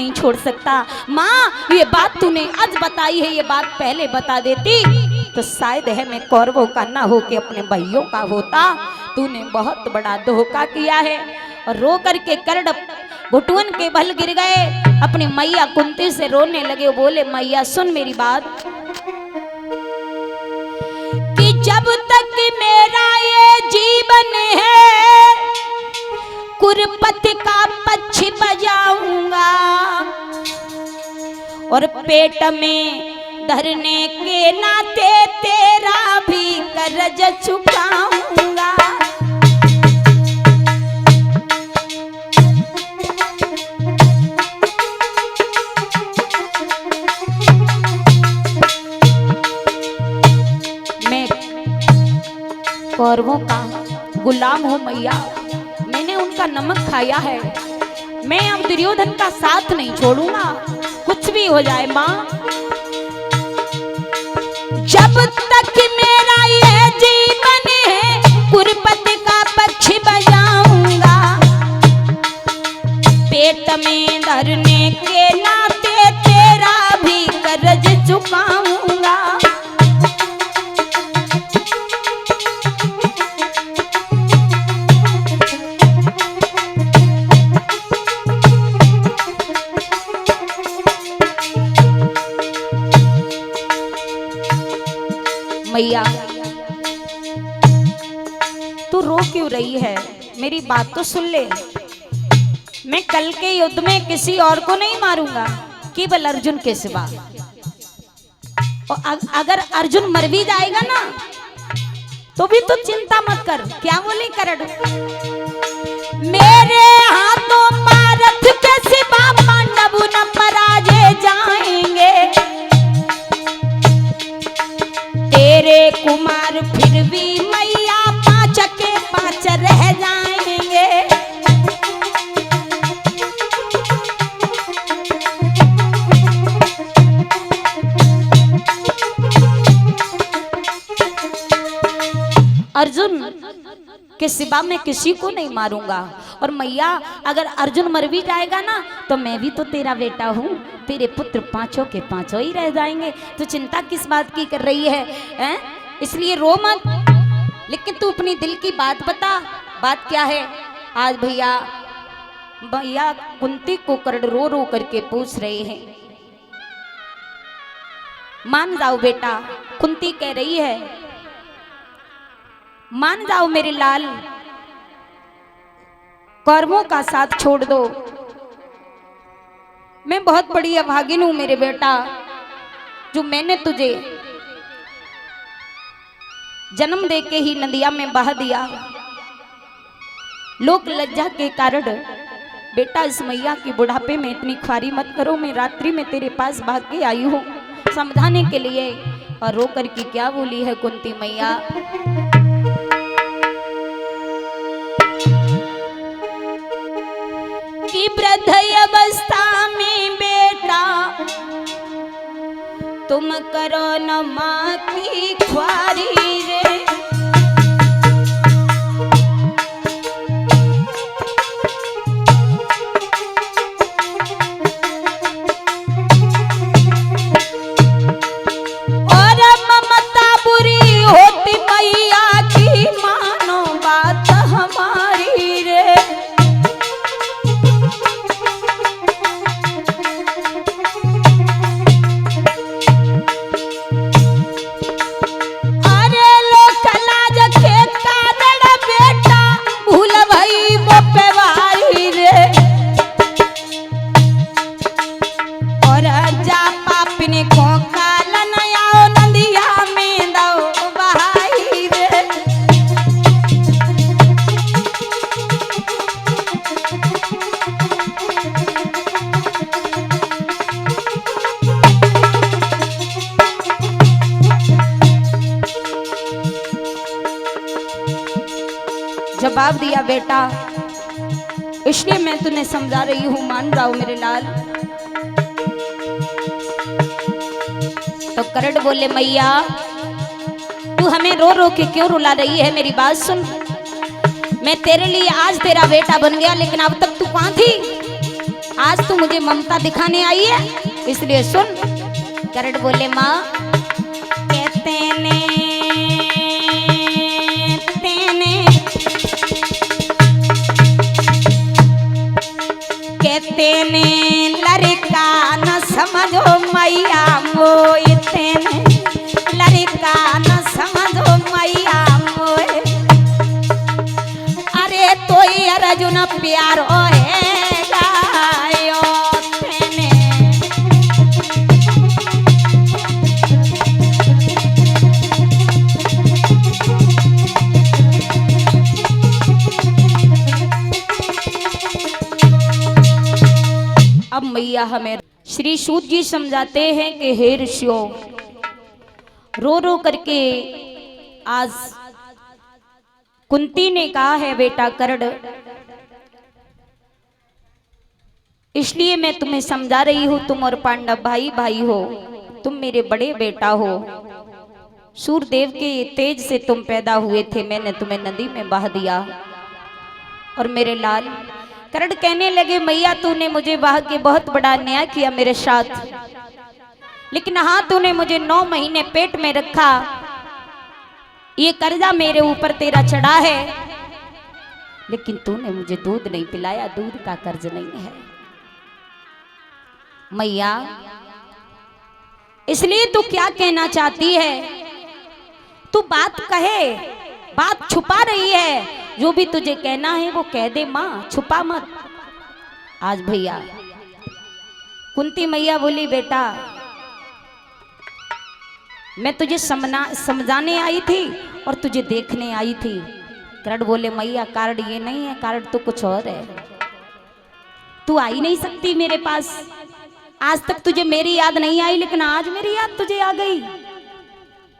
नहीं छोड़ सकता। माँ ये बात तूने आज बताई है, ये बात पहले बता देती तो शायद है मैं कौरवों का ना हो के अपने भाइयों का होता। तूने बहुत बड़ा धोखा किया है। और रो करके कर्ण घुटुअन के बल गिर गए, अपनी मैया कुंती से रोने लगे। बोले मैया सुन मेरी बात, कि जब तक मेरा ये जीवन है कुरपत का पक्षी बजाऊंगा और पेट में धरने के नाते तेरा भी कर्ज चुकाऊंगा। मैं कौरवों का गुलाम हूं मैया, मैंने उनका नमक खाया है। मैं अब दुर्योधन का साथ नहीं छोड़ूंगा, कुछ भी हो जाए माँ। जब तक मेरा ये जीवन है कुरपत का पक्षी बजाऊंगा, पेट में धरने के नाते तेरा भी कर्ज चुकाऊंगा। मैया तू रो क्यों रही है? मेरी बात तो सुन ले। मैं कल के युद्ध में किसी और को नहीं मारूंगा केवल अर्जुन के सिवा। और अगर अर्जुन मर भी जाएगा ना तो भी तू चिंता मत कर। क्या बोले कर्ण, मेरे हाथों मारथ के सिवा पांडव न पराजे जाएंगे, तेरे कुमार फिर भी मैया पांच के पांच रह जाएंगे। अर्जुन के सिवा मैं किसी को नहीं मारूंगा। और मैया अगर अर्जुन मर भी जाएगा ना तो मैं भी तो तेरा बेटा हूँ, तेरे पुत्र पांचों के पांचों ही रह जाएंगे। तो चिंता किस बात की कर रही है? इसलिए रो मत, लेकिन तू अपनी दिल की बात बता। बात क्या है? आज भैया कुंती को कर्ण रो रो करके पूछ रहे हैं। मान जाओ बेटा, कुंती कह रही है मान जाओ मेरे लाल, कौरवों का साथ छोड़ दो। मैं बहुत बड़ी अभागिन हूं मेरे बेटा, जो मैंने तुझे जन्म दे के ही नदिया में बहा दिया। लोक लज्जा के कारण बेटा इस मैया की बुढ़ापे में इतनी ख्वारी मत करो। मैं रात्रि में तेरे पास भाग के आई हूँ समझाने के लिए। और रो कर के क्या बोली है कुंती मैया, कि वृद्ध अवस्था में बेटा तुम करो न माँ की ख्वारी रे। और ममता बुरी होती मैया की, मानो बात हमारी रे। जवाब दिया बेटा, इसलिए मैं तुम्हें समझा रही हूँ, मान जाओ मेरे लाल। तो कर्ण बोले मैया तू हमें रो रो के क्यों रुला रही है? मेरी बात सुन, मैं तेरे लिए आज तेरा बेटा बन गया, लेकिन अब तक तू कहाँ थी? आज तू मुझे ममता दिखाने आई है, इसलिए सुन। करण बोले माँ कहते ने कहते ने लड़का न समझो मैया मोए, तेने लड़का न समझो मैया मोए। अरे तो अर्जुन प्यारो है गायो तेने। अब मैया हमें श्री सूत जी समझाते हैं कि हे ऋषियों, रो रो करके आज कुंती ने कहा है बेटा कर्ण, इसलिए मैं तुम्हें समझा रही हूं, तुम और पांडव भाई भाई हो, तुम मेरे बड़े बेटा हो। सूर्यदेव के तेज से तुम पैदा हुए थे, मैंने तुम्हें नदी में बहा दिया। और मेरे लाल कर्ण कहने लगे मैया तूने मुझे बहा के बहुत बड़ा अन्याय किया मेरे साथ, लेकिन हाँ तूने मुझे 9 महीने पेट में रखा, ये कर्जा मेरे ऊपर तेरा चढ़ा है, लेकिन तूने मुझे दूध नहीं पिलाया, दूध का कर्ज नहीं है मैया। इसलिए तू क्या कहना चाहती है? तू बात कहे, बात छुपा रही है, जो भी तुझे कहना है वो कह दे माँ, छुपा मत। आज भैया कुंती मैया बोली बेटा मैं तुझे समझाने आई थी और तुझे देखने आई थी। कर्ण बोले मैया कारण ये नहीं है, कारण तो कुछ और है, तू आ ही नहीं सकती मेरे पास। आज तक तुझे मेरी याद नहीं आई, लेकिन आज मेरी याद तुझे आ गई,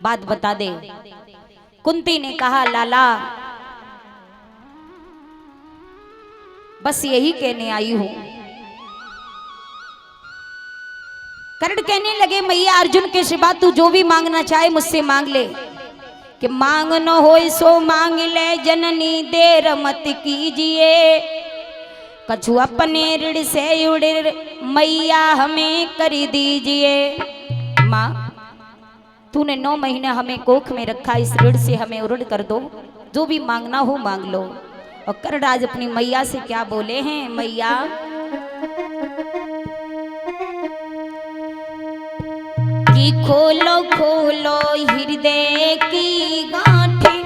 बात बता दे। कुंती ने कहा लाला बस यही कहने आई हूं। कर्ण कहने लगे मैया अर्जुन के सिवा तू जो भी मांगना चाहे मुझसे मांग ले, कि मांग न होए सो मांग ले जननी देर मत कीजिए, कछु अपने ऋण से उड़ मैया हमें कर दीजिए। माँ तूने 9 महीने हमें कोख में रखा, इस ऋण से हमें उड़ कर दो, जो भी मांगना हो मांग लो। और कर्ण आज अपनी मैया से क्या बोले हैं, मैया कि खोलो खोलो हृदय की गांठें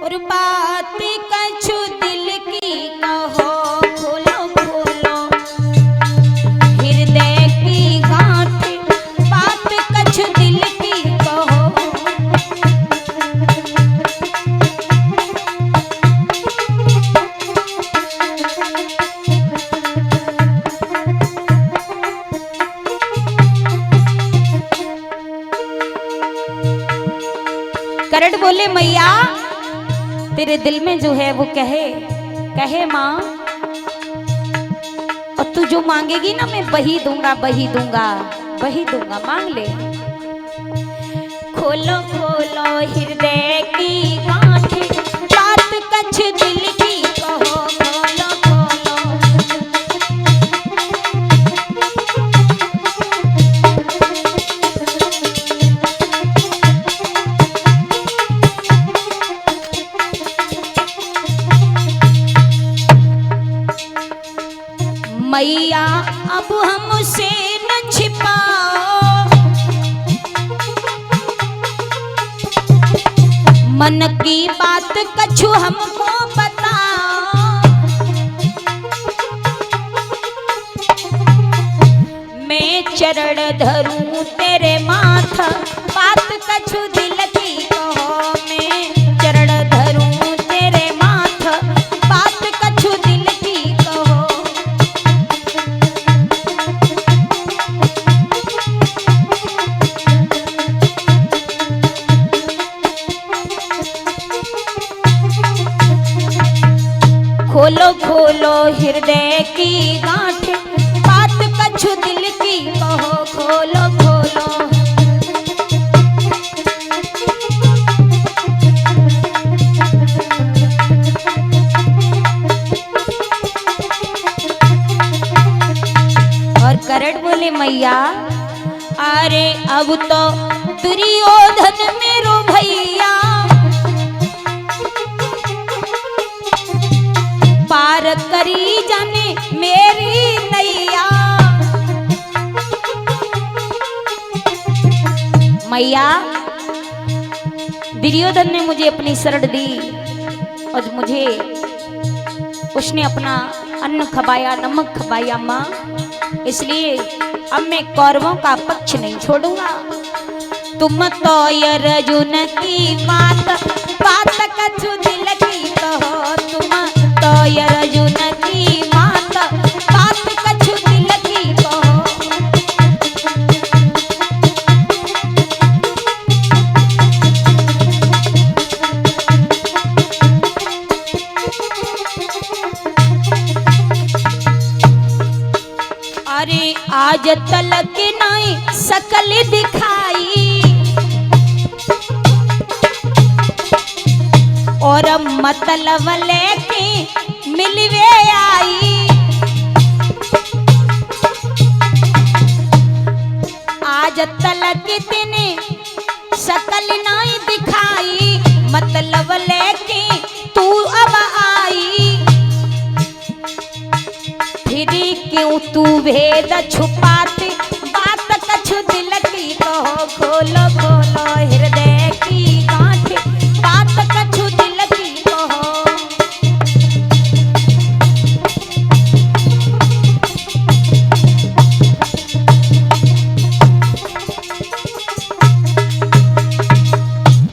और बात कछु दिल की कहो, खोलो खोलो हृदय की गांठें बात कछु दिल की कहो। कर्ण बोले मैया तेरे दिल में जो है वो कहे कहे माँ, और तू जो मांगेगी ना मैं वही दूंगा वही दूंगा वही दूंगा, मांग ले। खोलो खोलो हृदय की गांठें बात कछ दिल की कहो, खोलो खोलो मैया अब हमसे न छिपाओ, मन की बात कछु हमको बताओ, मैं चरण धरूं तेरे माथा बात कछु दिल की कहो, मैं चरण धरूं तेरे माथा बात कछु दिल की कहो। खोलो खोलो हृदय की गांठें बात कछु दिल की कहो, खोलो खोलो करण बोले मैया अरे अब तो दुर्योधन मेरो भैया पार करी जाने मेरी नैया। मैया दुर्योधन ने मुझे अपनी शरण दी और मुझे उसने अपना अन्न खवाया, नमक खवाया माँ, इसलिए अब मैं कौरवों का पक्ष नहीं छोड़ूंगा। तुम तो अर्जुन की बात कछु दिल की कहो, तुम तो अर्जुन की बात कछु दिल की कहो। अरे आज तलक नहीं सकल दिखाई और मतलब लेके मिलवे आई। आज तलक तेने सकल नहीं दिखाई, मतलब लेके तू अब आई। फिर क्यों तू भेद छुपाते बात कछु दिल की कहो, खोलो खोलो हृदय की गांठ बात कछु दिल की कहो।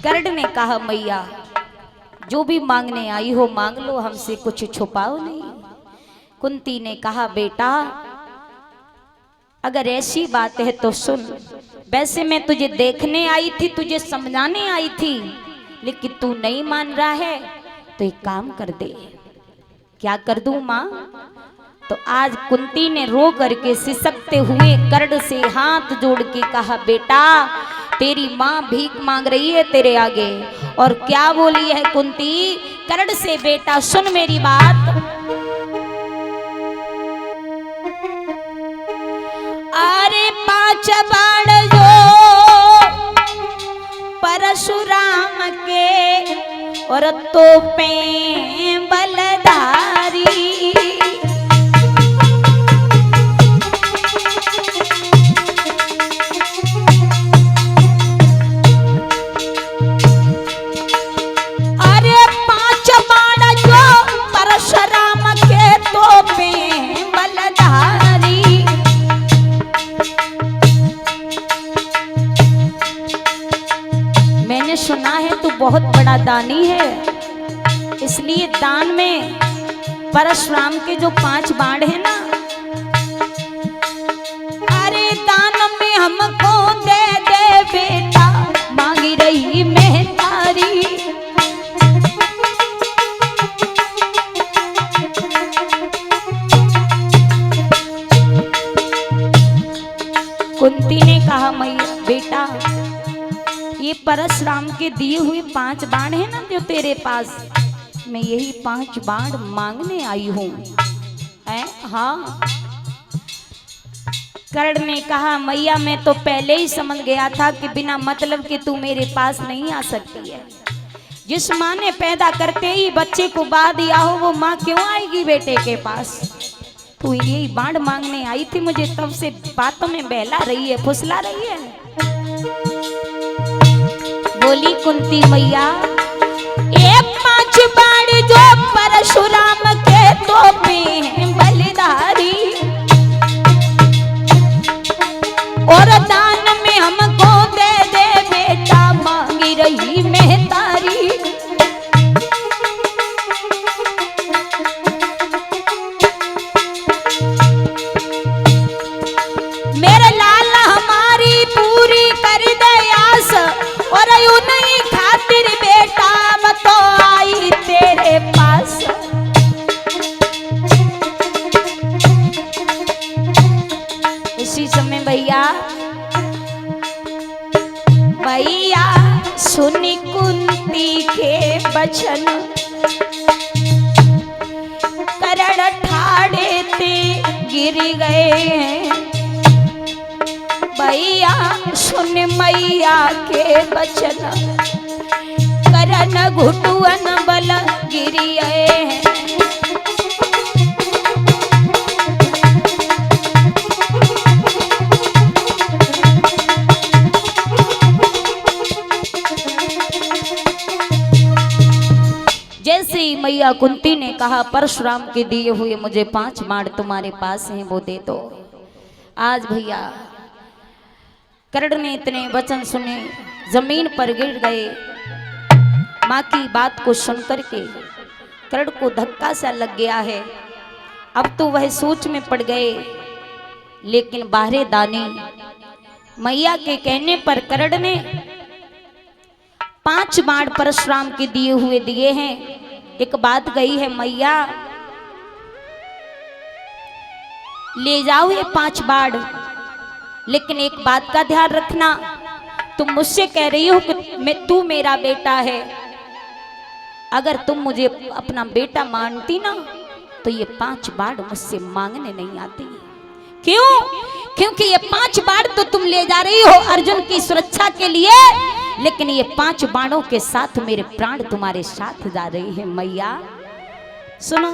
कर्ण ने कहा मैया जो भी मांगने आई हो मांग लो, हमसे कुछ छुपाओ नहीं। कुंती ने कहा बेटा अगर ऐसी बात है तो सुन, वैसे मैं तुझे देखने आई थी, तुझे समझाने आई थी, लेकिन तू नहीं मान रहा है तो एक काम कर दे। क्या कर दूं माँ? तो आज कुंती ने रो करके सिसकते हुए कर्ण से हाथ जोड़ के कहा बेटा तेरी माँ भीख मांग रही है तेरे आगे। और क्या बोली है कुंती कर्ण से, बेटा सुन मेरी बात। अरे 5 बाण जो परशुराम के और तोपे बलधारी। अरे 5 बाण जो परशुराम के तोपे बलधारी। मैंने सुना है तू बहुत बड़ा दानी है, इसलिए दान में परशुराम के जो 5 बाण है ना, अरे दान में हमको दे दे बेटा, मांगी रही मेहतारी। कुंती ने कहा मैया बेटा ये परशुराम के दिए हुए 5 बाण है ना जो तेरे पास, मैं यही 5 बाण मांगने आई हूँ। हाँ। कर्ण ने कहा मैया मैं तो पहले ही समझ गया था कि बिना मतलब के तू मेरे पास नहीं आ सकती है। जिस माँ ने पैदा करते ही बच्चे को बहा दिया हो वो माँ क्यों आएगी बेटे के पास? तू यही बाण मांगने आई थी, मुझे तब से बातों में बहला रही है, फुसला रही है। बोली कुंती मैया ये 5 बाण जो परशुराम के तोपे हैं बलिधारी, और दान में हमको दे दे बेटा, मांगी रही मेहतारी। मेरे लाल हमारी पूरी कर दे आस, और यूं नहीं खातिर बेटा मैं तो आई तेरे पास। इसी समय भैया सुनी कुंती के बचन, करण ठाड़े ते गिर गए हैं। मैया सुन मैया के बचन, करन घुटुअन बल गिरिए। जैसे ही मैया कुंती ने कहा परशुराम के दिए हुए मुझे 5 बाण तुम्हारे पास हैं वो दे दो। आज भैया कर्ण ने इतने वचन सुने, जमीन पर गिर गए। माँ की बात को सुनकर के कर्ण को धक्का सा लग गया है। अब तो वह सोच में पड़ गए, लेकिन बाहरे दानी मैया के कहने पर कर्ण ने 5 बाण परशुराम के दिए हुए दिए हैं। एक बात गई है मैया, ले जाओ ये 5 बाण, लेकिन एक बात का ध्यान रखना, तुम मुझसे कह रही हो कि तू मेरा बेटा है, अगर तुम मुझे अपना बेटा मानती ना तो ये 5 बाण मुझसे मांगने नहीं आती। क्यों? क्योंकि ये 5 बाण तो तुम ले जा रही हो अर्जुन की सुरक्षा के लिए, लेकिन ये 5 बाणों के साथ मेरे प्राण तुम्हारे साथ जा रही है मैया। सुनो।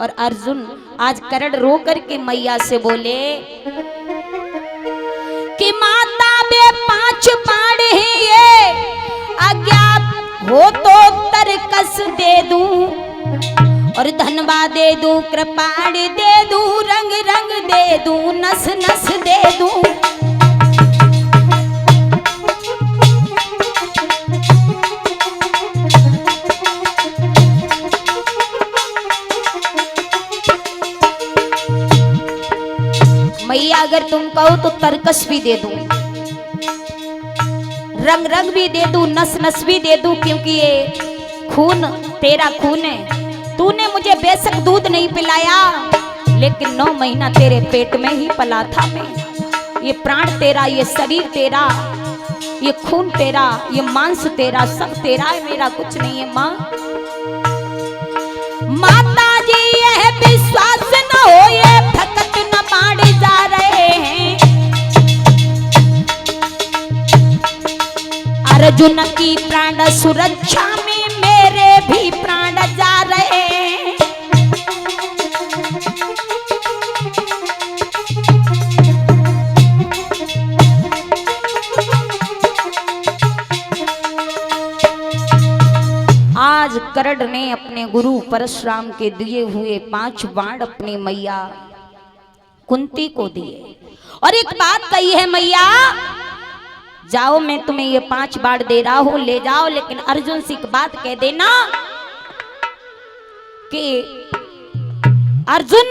और अर्जुन आज कर्ण रो करके मैया से बोले कि माता बे 5 बाण है ये, अज्ञात हो तो तरकस दे दूं, और धनवा दे दूं, कृपाण दे दूं, रंग रंग दे दूं, नस नस दे दूं। मैया अगर तुम कहो तो तरकस भी दे दूं, रंग रंग भी दे दूं, नस नस भी दे दूं, क्योंकि ये खून तेरा खून है। तूने मुझे बेशक दूध नहीं पिलाया, लेकिन 9 महीना तेरे पेट में ही पला था मैं। ये प्राण तेरा, ये शरीर तेरा, ये खून तेरा, ये मांस तेरा, सब तेरा है, मेरा कुछ नहीं है। माँ माता जी यह विश्वास न हो, ये भक्त न बाण जा रहे हैं, अर्जुन की प्राण सुरक्षा में मेरे भी प्राण जा रहे हैं। आज कर्ण ने अपने गुरु परशुराम के दिए हुए 5 बाण अपनी मैया कुंती को दिए, और एक बात कही है मैया, जाओ मैं तुम्हें ये 5 बाण दे रहा हूं, ले जाओ, लेकिन अर्जुन से एक बात कह देना कि अर्जुन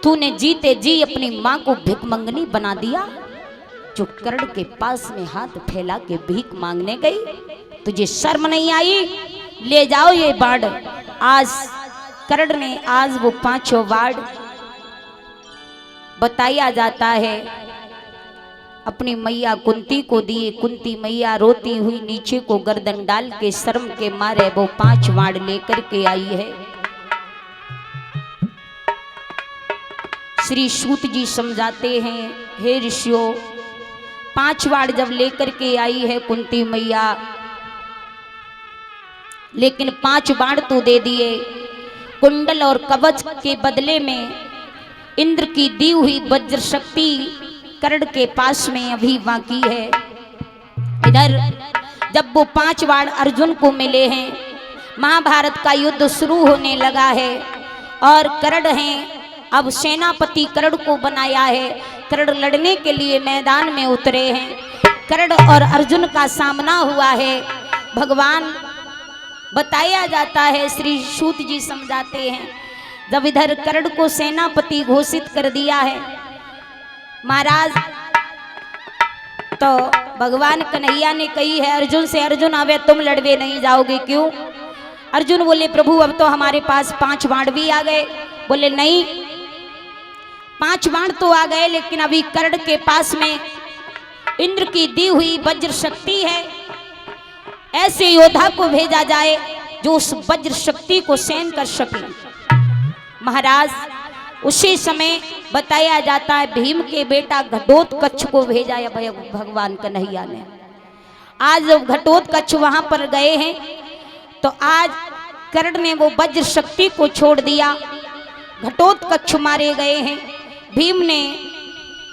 तूने जीते जी अपनी मां को भिखमंगनी बना दिया, जो कर्ण के पास में हाथ फैला के भीख मांगने गई, तुझे शर्म नहीं आई? ले जाओ ये बाण। आज कर्ण ने आज वो 5 बाण बताया जाता है अपनी मैया कुंती को दिए। कुंती मैया रोती हुई नीचे को गर्दन डाल के शर्म के मारे वो 5 बाण लेकर के आई है। श्री सूत जी समझाते हैं, हे ऋषियों, 5 बाण जब लेकर के आई है कुंती मैया, लेकिन 5 बाण तो दे दिए, कुंडल और कवच के बदले में इंद्र की दी हुई वज्र शक्ति कर्ण के पास में अभी बाकी है। इधर जब वो 5 बाण अर्जुन को मिले हैं, महाभारत का युद्ध शुरू होने लगा है, और कर्ण हैं अब सेनापति कर्ण को बनाया है। कर्ण लड़ने के लिए मैदान में उतरे हैं। कर्ण और अर्जुन का सामना हुआ है। भगवान बताया जाता है, श्री सूत जी समझाते हैं, जब इधर कर्ण को सेनापति घोषित कर दिया है महाराज, तो भगवान कन्हैया ने कही है अर्जुन से, अर्जुन अबे तुम लड़वे नहीं जाओगे क्यों? अर्जुन बोले प्रभु अब तो हमारे पास 5 बाण भी आ गए। बोले नहीं, 5 बाण तो आ गए, लेकिन अभी कर्ण के पास में इंद्र की दी हुई वज्र शक्ति है। ऐसे योद्धा को भेजा जाए जो उस वज्र शक्ति को सहन कर सके। महाराज उसी समय बताया जाता है भीम के बेटा घटोत्कच को भेजा है भगवान कन्हैया ने। आज घटोत्कच वहां पर गए हैं तो आज कर्ण ने वो वज्र शक्ति को छोड़ दिया, घटोत्कच मारे गए हैं। भीम ने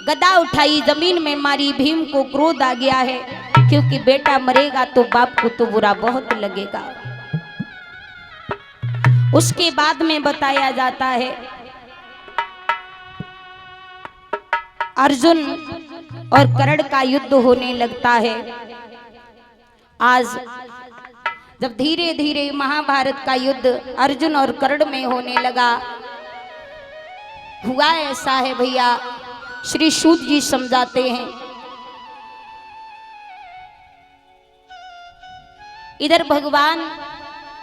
गदा उठाई, जमीन में मारी। भीम को क्रोध आ गया है क्योंकि बेटा मरेगा तो बाप को तो बुरा बहुत लगेगा। उसके बाद में बताया जाता है अर्जुन और कर्ण का युद्ध होने लगता है। आज जब धीरे धीरे महाभारत का युद्ध अर्जुन और कर्ण में होने लगा, हुआ ऐसा है भैया, श्री सूत जी समझाते हैं। इधर भगवान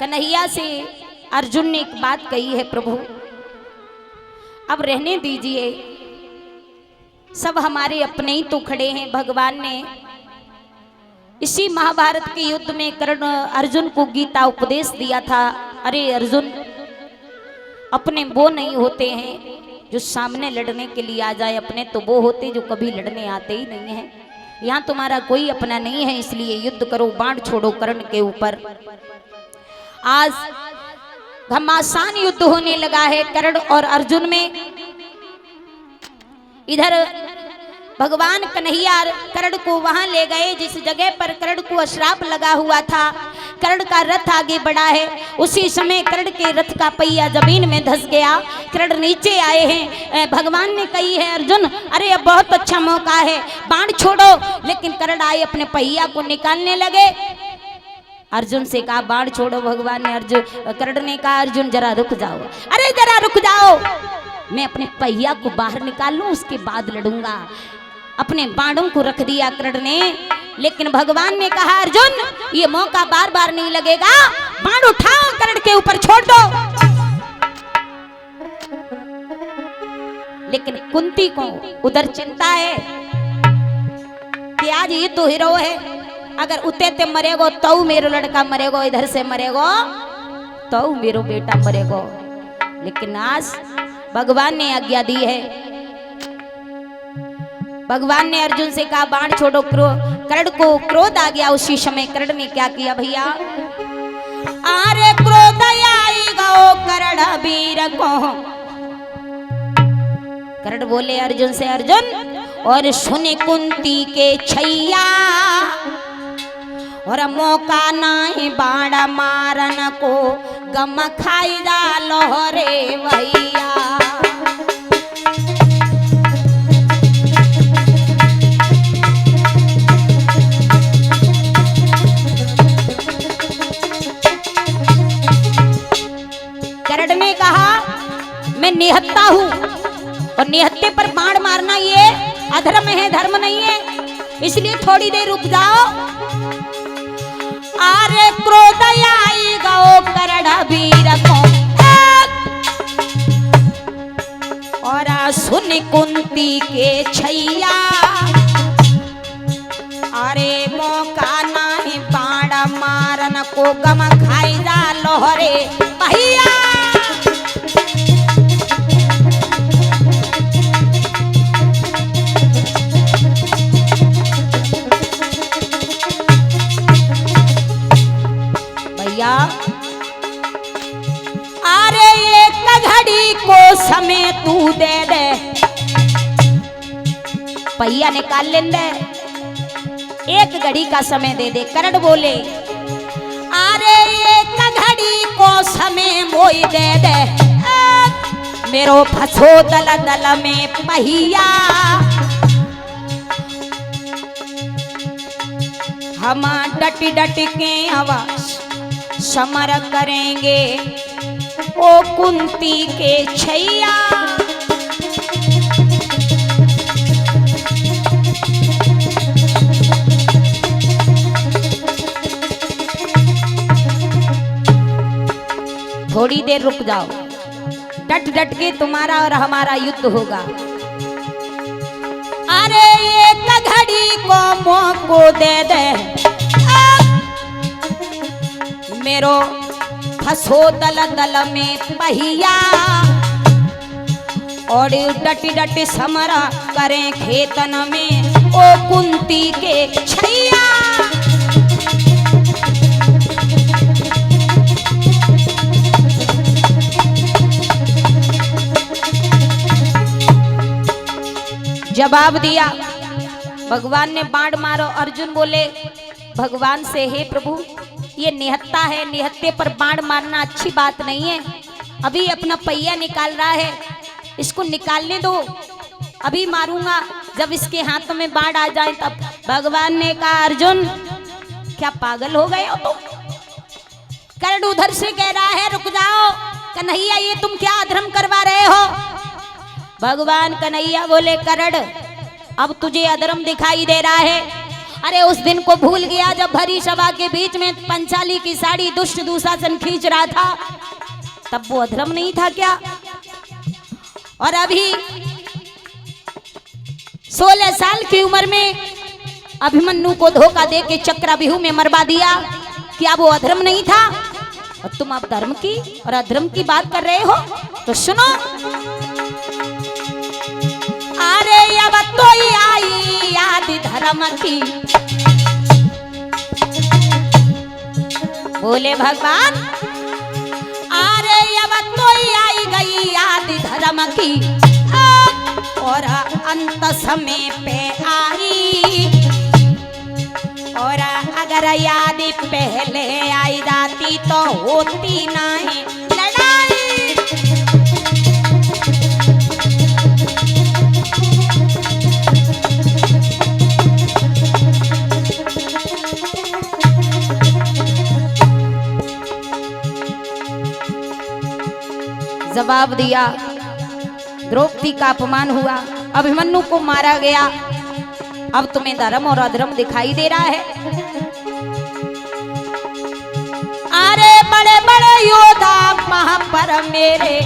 कन्हैया से अर्जुन ने एक बात कही है, प्रभु अब रहने दीजिए, सब हमारे अपने ही तो खड़े हैं। भगवान ने इसी महाभारत के युद्ध में कर्ण अर्जुन को गीता उपदेश दिया था। अरे अर्जुन, अपने वो नहीं होते हैं जो सामने लड़ने के लिए आ जाए, अपने तो वो होते जो कभी लड़ने आते ही नहीं है। यहाँ तुम्हारा कोई अपना नहीं है, इसलिए युद्ध करो, बाण छोड़ो कर्ण के ऊपर। आज घमासान युद्ध होने लगा है कर्ण और अर्जुन में। इधर भगवान कन्हैया कर्ण को वहां ले गए जिस जगह पर कर्ण को अश्राप लगा हुआ था। कर्ण का रथ आगे बढ़ा है, उसी समय कर्ण के रथ का पहिया जमीन में धंस गया। कर्ण नीचे आए हैं। भगवान ने कही है अर्जुन, अरे अब बहुत अच्छा मौका है, बाण छोड़ो। लेकिन कर्ण आए, अपने पहिया को निकालने लगे। अर्जुन से कहा बाण छोड़ो। भगवान ने कर्ण ने कहा अर्जुन जरा रुक जाओ। अरे जरा रुक जाओ, मैं अपने पहिया को बाहर निकाल लूं, उसके बाद लड़ूंगा। अपने बाणों को रख दिया कर्ण ने। लेकिन भगवान ने कहा अर्जुन ये मौका बार बार नहीं लगेगा, बाण उठाओ, कर्ण के ऊपर छोड़ दो। लेकिन कुंती को उधर चिंता है कि आज ये तो हीरो है, अगर उते ते मरेगो तो मेरो लड़का मरेगो, इधर से मरेगो तो मेरो बेटा मरेगो। लेकिन आज भगवान ने आज्ञा दी है। भगवान ने अर्जुन से कहा बाण छोड़ो। कर्ण को क्रोध आ गया। उसी समय कर्ण ने क्या किया भैया, आरे क्रोध आई गो कर्ण वीर को। कर्ण बोले अर्जुन से, अर्जुन और सुने कुंती के छैया, और मौका नहीं बाण मारन को, गम खाई डालो रे भैया। कर्ण ने कहा मैं निहत्ता हूं और निहत्ते पर बाण मारना ये अधर्म है, धर्म नहीं है, इसलिए थोड़ी देर रुक जाओ। आरे क्रोध आई गो कर्ण वीर को, और सुन कुंती के छैया, अरे मौका नहीं बाण मारन को, गम खाई जा लोहरे भैया। अरे एक घड़ी को समय तू दे दे, पहिया निकाल लेंदे, एक घड़ी का समय दे दे। कर्ण बोले अरे एक घड़ी को समय मोई दे दे, मेरो फसो दल दल में पहिया। हम डट डट के आवाज समर करेंगे ओ कुंती के छैया। थोड़ी देर रुक जाओ, डट डट के तुम्हारा और हमारा युद्ध होगा। अरे एक घड़ी को मौको दे दे, मेरो फसो दल दल में पहिया। और डटी डटी समरा करें खेतन में ओ कुंती के छैया। जवाब दिया, भगवान ने बाण मारो। अर्जुन बोले भगवान से, हे प्रभु ये निहत्ता है, निहत्ते पर बाण मारना अच्छी बात नहीं है। अभी अपना पहिया निकाल रहा है, इसको निकालने दो, अभी मारूंगा जब इसके हाथों में बाण आ जाए तब। भगवान ने कहा अर्जुन क्या पागल हो गए हो तुम? कर्ण उधर से कह रहा है रुक जाओ कन्हैया, ये तुम क्या अधर्म करवा रहे हो? भगवान कन्हैया बोले कर्ण अब तुझे अधर्म दिखाई दे रहा है। अरे उस दिन को भूल गया जब भरी सभा के बीच में पंचाली की साड़ी दुष्ट दुशासन खींच रहा था, तब वो अधर्म नहीं था क्या? और अभी 16 साल की उम्र में अभिमन्यु को धोखा दे के चक्रव्यूह में मरवा दिया, क्या वो अधर्म नहीं था? और तुम अब धर्म की और अधर्म की बात कर रहे हो? तो सुनो, अरे अब तो आई याद धर्म की। बोले भगवान अरे अब तो आई गई याद धर्म की, और अंत समय पे आई। और अगर याद पहले आई जाती तो होती नहीं लड़ाई। जवाब दिया, द्रौपदी का अपमान हुआ, अभिमन्यु को मारा गया, अब तुम्हें धर्म और अधर्म दिखाई दे रहा है। अरे बड़े बड़े योद्धा वहां पर मेरे,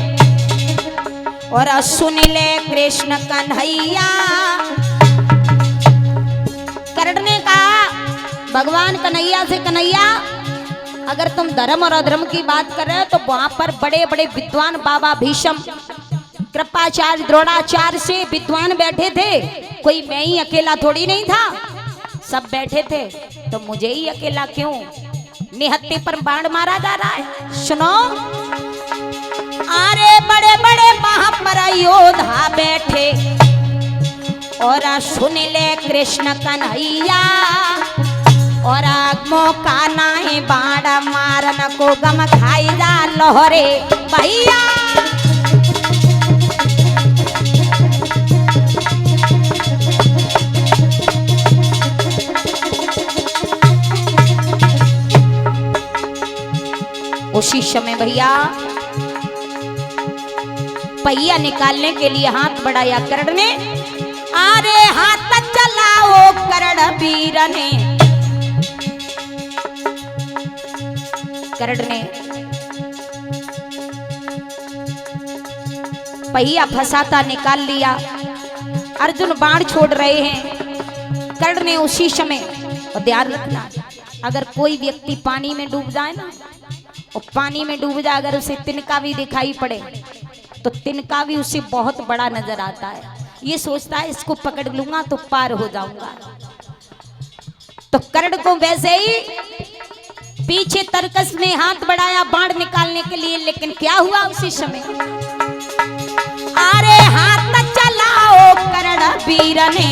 और सुन ले कृष्ण कन्हैया। कर्ण ने कहा भगवान कन्हैया से, कन्हैया अगर तुम धर्म और अधर्म की बात कर रहे हो तो वहां पर बड़े बड़े विद्वान बाबा भीष्म, कृपाचार्य, द्रोणाचार्य से विद्वान बैठे थे, कोई मैं ही अकेला थोड़ी नहीं था, सब बैठे थे, तो मुझे ही अकेला क्यों निहत्ते पर बाण मारा जा रहा है? सुनो, अरे बड़े बड़े वहां पर योद्धा बैठे, और सुन ले कृष्ण कन्हैया। और मौका नहीं बाण मारन को गम खाई जा लोहरे भैया। उसी समय भैया पहिया निकालने के लिए हाथ बढ़ाया कर्ण ने। अरे हाथ चलाओ कर्ण वीर ने। कर्ण ने पहिया फंसाता निकाल लिया, अर्जुन बाण छोड़ रहे हैं। कर्ण ने उसी समय, और ध्यान रखना अगर कोई व्यक्ति पानी में डूब जाए ना, और पानी में डूब जाए अगर उसे तिनका भी दिखाई पड़े तो तिनका भी उसे बहुत बड़ा नजर आता है। ये सोचता है इसको पकड़ लूंगा तो पार हो जाऊंगा। तो कर्ण को वैसे ही पीछे तरकस ने हाथ बढ़ाया बाण निकालने के लिए, लेकिन क्या हुआ उसी समय? अरे हाथ चलाओ कर्ण वीर ने,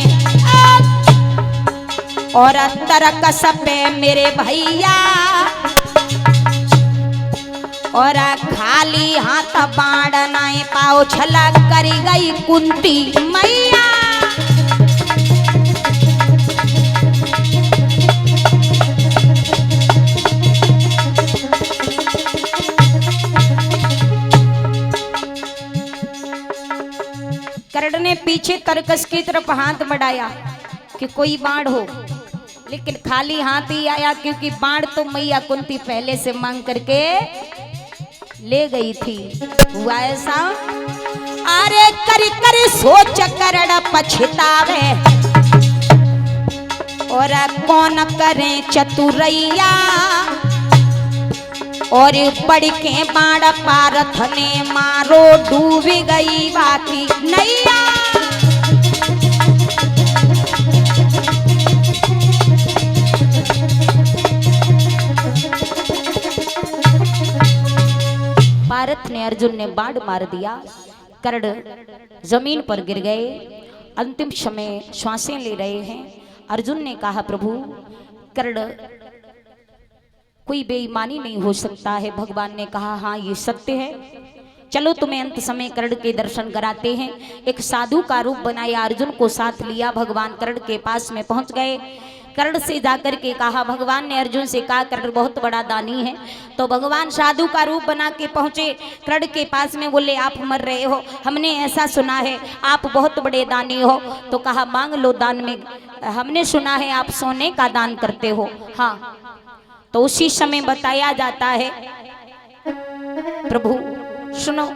और तरकस पे मेरे भैया। और खाली हाथ बाण नहीं पाओ छलक करी गई कुंती मैया। कर्ण ने पीछे तरकस की तरफ हाथ बढ़ाया कि कोई बाण हो, लेकिन खाली हाथ ही आया, क्योंकि बाण तो मैया कुंती पहले से मांग करके ले गई थी। हुआ ऐसा, अरे कर कर सोच कर्ण पछतावे, और कौन करे चतुरैया। और पड़ के बाण पारथ ने मारो, डूब गई बाकी नैया। पारथ ने, अर्जुन ने बाण मार दिया, कर्ण जमीन पर गिर गए, अंतिम समय श्वासें ले रहे हैं। अर्जुन ने कहा प्रभु कर्ण कोई बेईमानी नहीं हो सकता है। भगवान ने कहा हाँ ये सत्य है, चलो तुम्हें अंत समय कर्ण के दर्शन कराते हैं। एक साधु का रूप बनाया, अर्जुन को साथ लिया, भगवान कर्ण के पास में पहुंच गए। कर्ण से जाकर के कहा, भगवान ने अर्जुन से कहा कर्ण बहुत बड़ा दानी है, तो भगवान साधु का रूप बना के पहुंचे कर्ण के पास में, बोले आप मर रहे हो, हमने ऐसा सुना है आप बहुत बड़े दानी हो। तो कहा मांग लो दान में, हमने सुना है आप सोने का दान करते हो। हाँ, तो उसी समय बताया जाता है, प्रभु सुनो,